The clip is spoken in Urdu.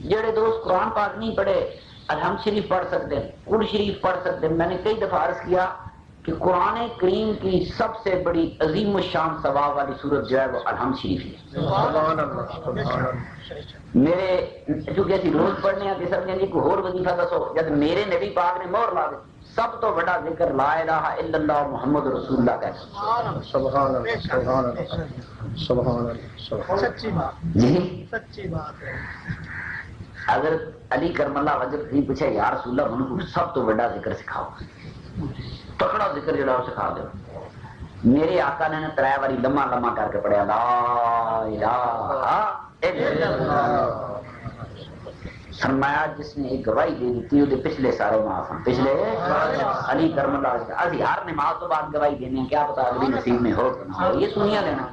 جڑے دوست قرآن پاک نہیں پڑھے الحمد شریف پڑھ سکتے ہیں، قل شریف پڑھ سکتے ہیں. میں نے کئی دفعہ عرض کیا کہ قرآن کریم کی سب سے بڑی عظیم الشان ثواب والی صورت جو ہے وہ الحمد شریف ہے. میرے چونکہ اسی روز پڑھنے ہیں سب نے کوئی اور وظیفہ دسو، جب میرے نبی پاک نے مہر لا دی سب تو بڑا ذکر لا الہ الا اللہ محمد رسول اللہ کا. سبحان اللہ سبحان اللہ سبحان اللہ. سچی بات، جی سچی بات ہے. حضرت علی کرم اللہ وجہ سے پوچھا یا رسول اللہ منو سب تو بڑا ذکر سکھاؤ، تکڑا ذکر جڑا وہ سکھا دو. میرے آقا نے ترائے باری لمحہ لمحہ کر کے پڑھیا لا الہ الا اللہ. فرمایا جس نے ایک گواہی دے دیتی وہ پچھلے سارے معاف ہیں. پچھلے علی کرم اللہ وجہ ابھی ہر نماز تو بعد گواہی دینے ہیں، کیا پتا اگلی نصیب میں ہو کہ نہ ہو، یہ سنیا لینا.